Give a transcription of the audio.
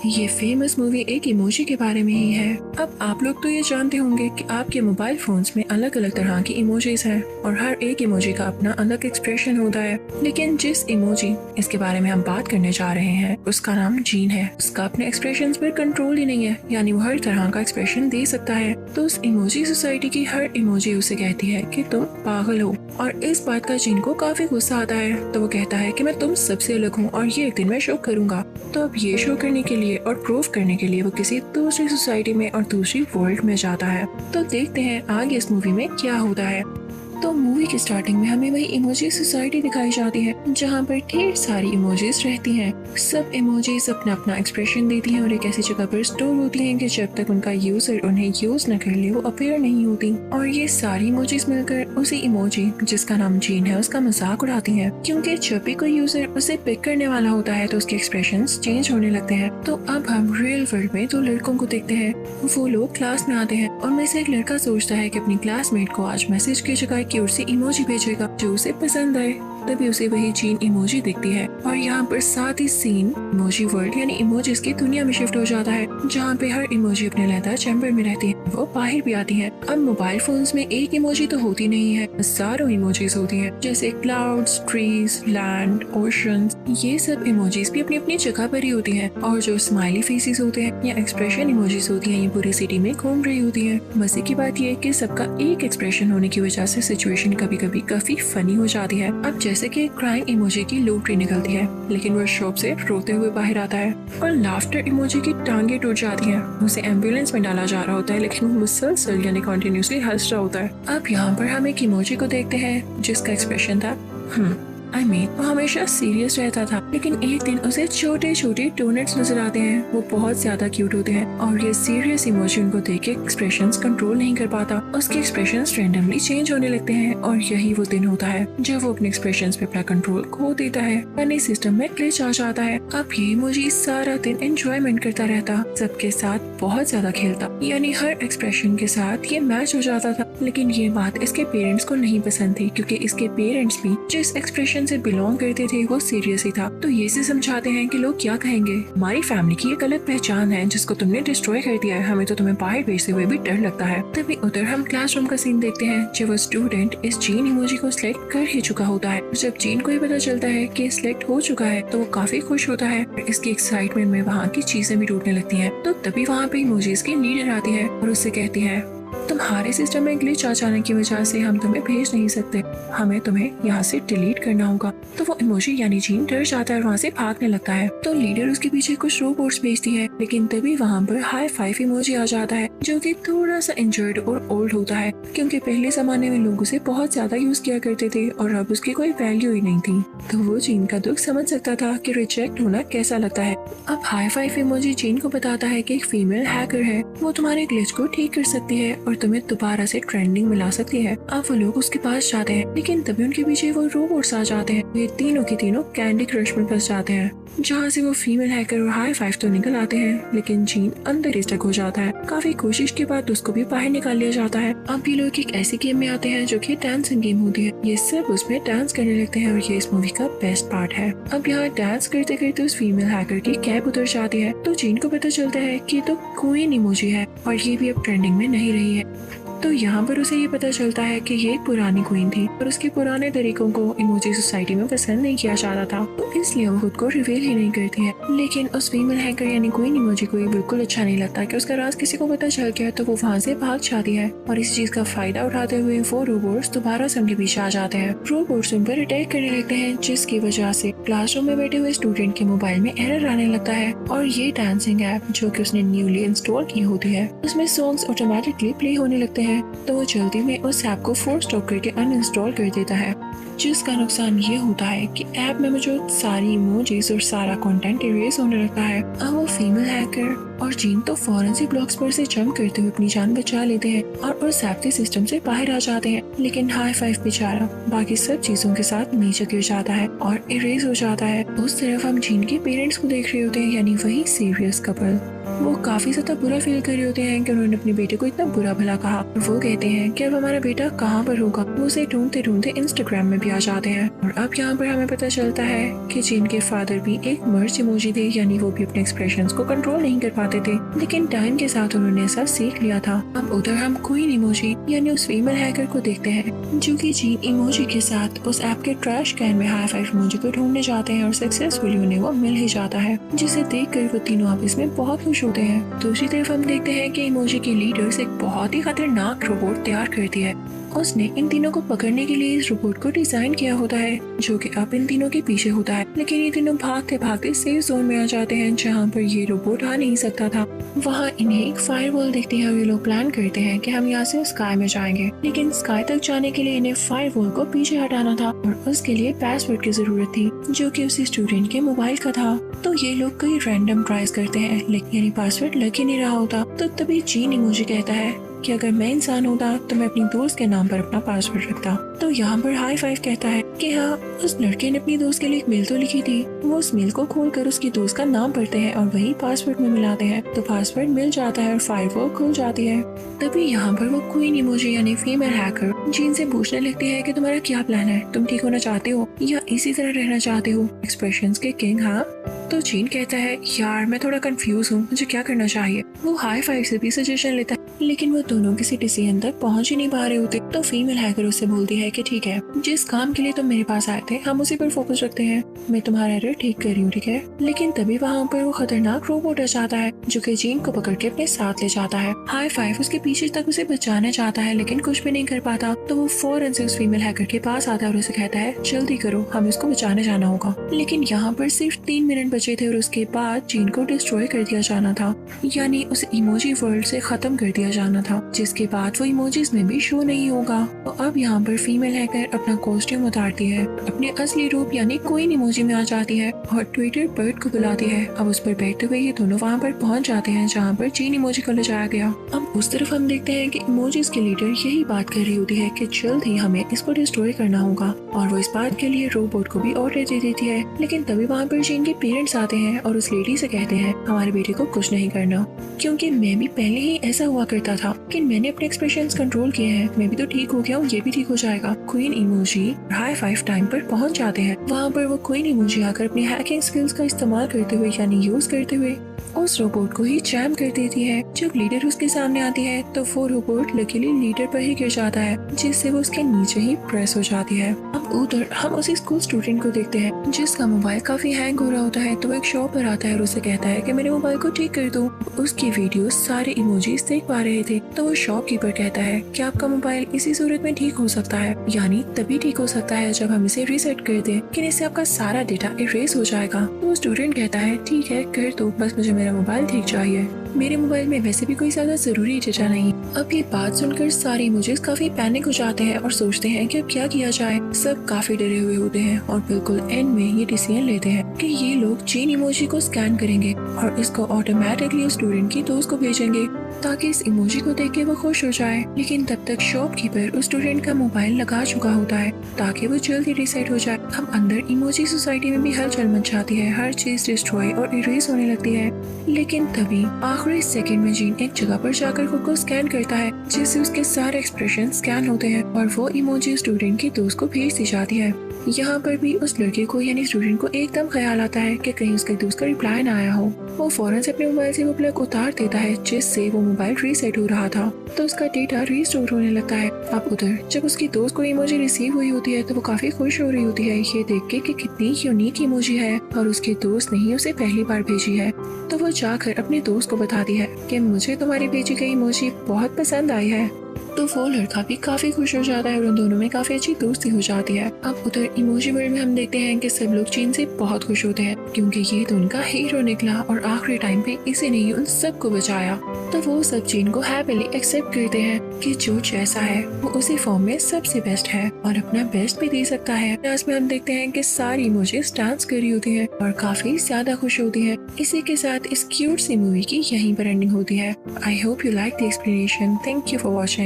ये famous movie एक emoji के बारे में ही है। अब आप लोग तो ये जानते होंगे कि आपके मोबाइल फोन्स में अलग अलग तरह की इमोजीज हैं और हर एक इमोजी का अपना अलग एक्सप्रेशन होता है। लेकिन जिस इमोजी इसके बारे में हम बात करने जा रहे हैं उसका नाम जीन है। उसका अपने एक्सप्रेशंस पर कंट्रोल ही नहीं है, यानी वो हर तरह का एक्सप्रेशन दे सकता है। तो उस इमोजी सोसाइटी की हर इमोजी उसे कहती है कि तुम पागल हो, और इस बात का जीन को काफी गुस्सा आता है। तो वो कहता है कि मैं तुम सबसे अलग हूँ और ये एक दिन मैं शो करूंगा। तो अब ये शो करने के लिए और प्रूव करने के लिए वो किसी दूसरी सोसाइटी में और दूसरी वर्ल्ड में जाता है। तो देखते हैं आगे इस मूवी में क्या होता है। तो मूवी की स्टार्टिंग में हमें वही इमोजी सोसाइटी दिखाई जाती है जहाँ पर ढेर सारी इमोजीज रहती हैं। सब इमोजीज अपना अपना एक्सप्रेशन देती हैं और एक ऐसी जगह पर स्टोर होती हैं कि जब तक उनका यूजर उन्हें यूज न कर ले वो अपीयर नहीं होती। और ये सारी इमोजीज मिलकर उसी इमोजी जिसका नाम जीन है उसका मजाक उड़ाती हैं, क्योंकि जब भी कोई यूजर उसे पिक करने वाला होता है तो उसके एक्सप्रेशंस चेंज होने लगते हैं। तो अब हम रियल वर्ल्ड में दो लड़कों को देखते हैं। वो लोग क्लास में आते हैं और में से एक लड़का सोचता है कि अपनी क्लासमेट को आज मैसेज की जगह की ओर से इमोजी भेजेगा जो उसे पसंद आए। तभी उसे वही जीन इमोजी दिखती है और यहाँ पर साथ ही सीन इमोजी वर्ल्ड यानी इमोजीज की दुनिया में शिफ्ट हो जाता है, जहाँ पे हर इमोजी अपने लेदर चैम्बर में रहती है, वो बाहर भी आती है। अब मोबाइल फोन्स में एक इमोजी तो होती नहीं है, हजारों इमोजीज होती है, जैसे क्लाउड्स, ट्रीज, लैंड, ओशंस। ये सब इमोजीज भी अपनी अपनी जगह पर ही होती है। और जो स्माइली फेसेस होते हैं या एक्सप्रेशन इमोजीज होती है ये पूरी सिटी में घूम रही होती है। मजे की बात ये कि सबका एक एक्सप्रेशन होने की वजह से सिचुएशन कभी कभी काफी फनी हो जाती है। अब जैसे कि क्राइंग इमोजी की लॉटरी निकलती है लेकिन वो शॉप से रोते हुए बाहर आता है, और लाफ्टर इमोजी की टांगे टूट जाती हैं। उसे एम्बुलेंस में डाला जा रहा होता है लेकिन वो मुसलसल यानी कंटिन्यूसली हंस रहा होता है। अब यहाँ पर हम एक इमोजी को देखते हैं जिसका एक्सप्रेशन था वो हमेशा सीरियस रहता था, लेकिन एक दिन उसे छोटे छोटे डोनट्स नजर आते हैं। वो बहुत ज्यादा क्यूट होते हैं और ये सीरियस इमोजी उनको देख के एक्सप्रेशंस कंट्रोल नहीं कर पाता। उसके एक्सप्रेशंस रैंडमली चेंज होने लगते हैं और यही वो दिन होता है जब वो अपने एक्सप्रेशंस पे अपना कंट्रोल खो देता है। यानी सिस्टम में ग्लिच आ जाता है। अब ये इमोजी सारा दिन एंजॉयमेंट करता रहता, सबके साथ बहुत ज्यादा खेलता, यानी हर एक्सप्रेशन के साथ ये मैच हो जाता था। लेकिन ये बात इसके पेरेंट्स को नहीं पसंद थी, क्योंकि इसके पेरेंट्स भी जिस एक्सप्रेशन से बिलोंग करते थे वो सीरियस ही था। तो ये से समझाते हैं कि लोग क्या कहेंगे, हमारी फैमिली की एक अलग पहचान है जिसको तुमने डिस्ट्रॉय कर दिया है, हमें तो तुम्हें बाहर भेजते हुए भी डर लगता है। तभी उधर हम क्लासरूम का सीन देखते हैं जब वो स्टूडेंट इस जीन इमोजी को सिलेक्ट कर ही चुका होता है। जब जीन को ये पता चलता है कि सिलेक्ट हो चुका है तो वो काफी खुश होता है। इसकी एक्साइटमेंट में वहाँ की चीजें भी टूटने लगती है। तो तभी वहाँ पे इमोजीज की लीडर आती है और उससे कहती है, तुम्हारे सिस्टम में ग्लिच आ जाने की वजह से हम तुम्हें भेज नहीं सकते, हमें तुम्हें यहाँ से डिलीट करना होगा। तो वो इमोजी यानी जीन डर जाता है और वहाँ से भागने लगता है। तो लीडर उसके पीछे कुछ रोबोट्स भेजती है, लेकिन तभी वहाँ पर हाई फाइव इमोजी आ जाता है जो कि थोड़ा सा इंजर्ड और ओल्ड होता है, क्योंकि पहले जमाने में लोग उसे बहुत ज्यादा यूज किया करते थे और अब उसकी कोई वैल्यू ही नहीं थी। तो वो जीन का दुख समझ सकता था कि रिजेक्ट होना कैसा लगता है। अब हाई फाइव इमोजी जीन को बताता है कि एक फीमेल हैकर है, वो तुम्हारे ग्लिच को ठीक कर सकती है और तुम्हें दोबारा से ट्रेंडिंग में ला सकती है। अब वो लोग उसके पास जाते हैं, लेकिन तभी उनके पीछे वो रोबोट्स आ जाते हैं। ये तीनों के तीनों कैंडी क्रश में फंस जाते हैं, जहाँ से वो फीमेल हैकर और हाई फाइव तो निकल आते हैं, लेकिन जीन अंदर ही स्टक हो जाता है। काफी कोशिश के बाद उसको भी बाहर निकाल लिया जाता है। अब ये लोग एक ऐसी गेम में आते हैं जो कि डांसिंग गेम होती है। ये सब उसमें डांस करने लगते हैं और ये इस मूवी का बेस्ट पार्ट है। अब यहाँ डांस करते करते उस फीमेल हैकर की कैप उतर जाती है, तो जीन को पता चलता है कि तो क्वीन इमोजी है और ये भी अब ट्रेंडिंग में नहीं रही है। तो यहाँ पर उसे ये पता चलता है कि ये एक पुरानी क्वीन थी और उसके पुराने तरीकों को इमोजी सोसाइटी में पसंद नहीं किया जाता था, तो इसलिए वो खुद को रिवील ही नहीं करती है। लेकिन उस फीमेल हैकर यानी क्वीन इमोजी को ये बिल्कुल अच्छा नहीं लगता कि उसका राज किसी को पता चल गया, तो वो वहाँ से भाग जाती है और इस चीज का फायदा उठाते हुए वो रोबोट्स दोबारा से उनके पीछे आ जाते हैं। रोबोट्स उन पर अटैक करने लगते हैं, जिसकी वजह से क्लासरूम में बैठे हुए स्टूडेंट के मोबाइल में एरर आने लगता है और ये डांसिंग ऐप जो कि उसने न्यूली इंस्टॉल की होती है उसमें सॉन्ग्स ऑटोमेटिकली प्ले होने लगते हैं। तो वो जल्दी में उस ऐप को फोर्स स्टॉप करके अनइंस्टॉल कर देता है, जिसका नुकसान ये होता है कि ऐप में मौजूद सारी इमोजीज और सारा कंटेंट इरेज होने लगता है। अब वो फीमेल हैकर और जीन तो फौरन से ब्लॉक्स पर से जंप करते हुए अपनी जान बचा लेते हैं और उस सेफ्टी सिस्टम से बाहर आ जाते हैं। लेकिन हाई फाइव बेचारा बाकी सब चीजों के साथ नीचे गिर जाता है और इरेज हो जाता है। उस तरफ हम जीन के पेरेंट्स को देख रहे होते हैं, यानी वही सीरियस कपल। वो काफी ज्यादा बुरा फील कर रहे होते हैं कि उन्होंने अपने बेटे को इतना बुरा भला कहा। वो कहते हैं कि अब हमारा बेटा कहाँ पर होगा। वो उसे ढूंढते ढूंढते इंस्टाग्राम में भी आ जाते हैं और अब यहाँ पर हमें पता चलता है कि जीन के फादर भी एक मर्ज इमोजी थे, यानी वो भी अपने एक्सप्रेशंस को कंट्रोल नहीं कर पाते थे, लेकिन टाइम के साथ उन्होंने ऐसा सीख लिया था। अब उधर हम क्वीन इमोजी यानी उस फीमेल हैकर को देखते हैं जो कि जीन इमोजी के साथ उस ऐप के ट्रैश कैन में हाई फाइव इमोजी को ढूंढने जाते हैं और सक्सेसफुली उन्हें वो मिल ही जाता है, जिसे देखकर वो तीनों आपस में बहुत खुश होते हैं। दूसरी तरफ हम देखते हैं कि इमोजी की लीडर्स एक बहुत ही खतरनाक रोबोट तैयार करती है। उसने इन तीनों को पकड़ने के लिए इस रोबोट को डिजाइन किया होता है जो कि अब इन तीनों के पीछे होता है, लेकिन ये तीनों भागते भागते सेफ जोन में आ जाते हैं जहाँ पर ये रोबोट आ नहीं सकता था। वहाँ इन्हें एक फायरवॉल दिखती है और ये लोग प्लान करते हैं कि हम यहाँ से स्काई में जाएंगे, लेकिन स्काई तक जाने के लिए इन्हें फायरवॉल को पीछे हटाना था और उसके लिए पासवर्ड की जरूरत थी जो कि उसी स्टूडेंट के मोबाइल का था। तो ये लोग कई रैंडम ट्राइज करते हैं लेकिन यानी पासवर्ड लग ही नहीं रहा होता। तो तभी जीन इमोजी कहता है कि अगर मैं इंसान होता तो मैं अपनी दोस्त के नाम पर अपना पासवर्ड रखता। तो यहाँ पर हाई फाइव कहता है कि हाँ, उस लड़के ने अपनी दोस्त के लिए एक मेल तो लिखी थी। वो उस मेल को खोलकर उसकी दोस्त का नाम पढ़ते हैं और वही पासवर्ड में मिलाते हैं तो पासवर्ड मिल जाता है और फायरवॉल खुल जाती है। तभी यहाँ पर वो क्वीन इमोजी यानी फीमेल हैकर जीन से पूछने लगती है कि तुम्हारा क्या प्लान है, तुम ठीक होना चाहते हो या इसी तरह रहना चाहते हो, एक्सप्रेशंस के किंग। हाँ, तो जीन कहता है यार मैं थोड़ा कंफ्यूज हूँ, मुझे क्या करना चाहिए। वो हाई फाइव से भी सजेशन लेता है लेकिन वो दोनों किसी डिसीजन तक पहुंच ही नहीं पा रहे होते। तो फीमेल हैकर उससे बोलती है कि ठीक है, जिस काम के लिए तुम मेरे पास आए थे हम उसी पर फोकस रखते हैं, मैं तुम्हारा एरर ठीक कर रही हूँ, ठीक है। लेकिन तभी वहाँ पर वो खतरनाक रोबोट आ जाता है जो कि जीन को पकड़ के अपने साथ ले जाता है। हाई फाइव उसके पीछे तक उसे बचाना चाहता है लेकिन कुछ भी नहीं कर पाता। तो वो फौरन से उस फीमेल हैकर के पास आता है और उसे कहता है जल्दी करो, हम इसको बचाने जाना होगा। लेकिन यहाँ पर सिर्फ 3 मिनट बचे थे और उसके बाद जीन को डिस्ट्रॉय कर दिया जाना था, यानी उस इमोजी वर्ल्ड से खत्म कर दिया जाना था, जिसके बाद वो इमोजीज में भी शो नहीं होगा। तो अब यहाँ पर फीमेल हैकर अपना कॉस्ट्यूम उतारती है, अपने असली रूप यानी क्वीन इमोजी में आ जाती है और ट्विटर बर्ड को बुलाती है। अब उस पर बैठते हुए ये दोनों वहाँ पर पहुँच जाते हैं जहाँ पर जीन इमोजी को ले जाया गया। अब उस तरफ हम देखते हैं कि इमोजीज के लीडर यही बात कर रही होती है कि जल्द ही हमें इसको डिस्ट्रॉय करना होगा और वो इस बात के लिए रोबोट को भी ऑर्डर दे देती है। लेकिन तभी वहाँ पर जीन के पेरेंट्स आते हैं और उस लेडी से कहते हैं हमारे बेटे को कुछ नहीं करना, क्योंकि मैं भी पहले ही ऐसा हुआ करता था, लेकिन मैंने अपने एक्सप्रेशंस कंट्रोल किए हैं, मैं भी तो ठीक हो गया हूँ, ये भी ठीक हो जाएगा। Queen emoji high five time पर पहुंच जाते हैं। वहाँ पर वो क्वीन इमोजी आकर अपनी हैकिंग स्किल्स का इस्तेमाल करते हुए यानी यूज करते हुए उस रोबोट को ही जैम कर देती है। जब लीडर उसके सामने आती है तो वो रोबोट लकीली लीडर पर ही गिर जाता है, जिससे वो उसके नीचे ही प्रेस हो जाती है। अब उधर हम उसी स्कूल स्टूडेंट को देखते हैं जिसका मोबाइल काफी हैंग हो रहा होता है। तो एक शॉप पर आता है और उसे कहता है कि मेरे मोबाइल को ठीक कर दो। उसकी वीडियो सारे इमोजीज देख पा रहे थे। तो वो शॉपकीपर कहता है कि आपका मोबाइल इसी सूरत में ठीक हो सकता है, यानी तभी ठीक हो सकता है जब हम इसे रीसेट कर दें, कि इससे आपका सारा डेटा इरेज हो जाएगा। तो वो स्टूडेंट कहता है ठीक है कर दो, बस मुझे मेरा मोबाइल ठीक चाहिए, मेरे मोबाइल में वैसे भी कोई ज्यादा जरूरी डेटा नहीं। अब ये बात सुनकर सारे इमोजीज काफी पैनिक हो जाते हैं और सोचते हैं कि अब क्या किया जाए। सब काफी डरे हुए होते हैं और बिल्कुल एंड में ये डिसीजन लेते हैं कि ये लोग जीन इमोजी को स्कैन करेंगे और इसको ऑटोमेटिकली स्टूडेंट की दोस्त को भेजेंगे ताकि इस इमोजी को देख के वो खुश हो जाए। लेकिन तब तक शॉपकीपर उस स्टूडेंट का मोबाइल लगा चुका होता है ताकि वो जल्दी रीसेट हो जाए। अब अंदर इमोजी सोसाइटी में भी हलचल मच जाती है, हर चीज डिस्ट्रॉय और इरेज होने लगती है। लेकिन तभी आखिरी सेकंड में जीन एक जगह पर जाकर खुद को स्कैन करता है, जिससे उसके सारे एक्सप्रेशन स्कैन होते हैं और वो इमोजी स्टूडेंट की दोस्त को भेज दी जाती है। यहाँ पर भी उस लड़के को यानी स्टूडेंट को एकदम ख्याल आता है कि कहीं उसके दोस्त का रिप्लाई ना आया हो। वो फौरन से अपने मोबाइल से वो प्लग उतार देता है जिससे वो मोबाइल रीसेट हो रहा था, तो उसका डेटा रीस्टोर होने लगता है। अब उधर जब उसकी दोस्त को इमोजी रिसीव हुई होती है तो वो काफी खुश हो रही होती है ये देख के कि कितनी यूनिक इमोजी है और उसकी दोस्त ने ही उसे पहली बार भेजी है। तो वो जाकर अपने दोस्त को बताती है कि मुझे तुम्हारी भेजी गई इमोजी बहुत पसंद आई है। तो वो लड़का भी काफी खुश हो जाता है और उन दोनों में काफी अच्छी दोस्ती हो जाती है। अब उधर इमोजी वर्ल्ड में हम देखते हैं कि सब लोग चीन से बहुत खुश होते हैं क्योंकि ये तो उनका हीरो निकला और आखिरी टाइम पे इसी ने ही उन सबको बचाया। तो वो सब चीन को हैप्पीली एक्सेप्ट करते हैं कि जो जैसा है वो उसी फॉर्म में सबसे बेस्ट है और अपना बेस्ट भी दे सकता है। डांस में हम देखते हैं कि सारी इमोजीज डांस कर रही होती है और काफी ज्यादा खुश होती है। इसी के साथ इस क्यूट सी मूवी की यहीं पर एंडिंग होती है। I hope you like the explanation. Thank you for watching.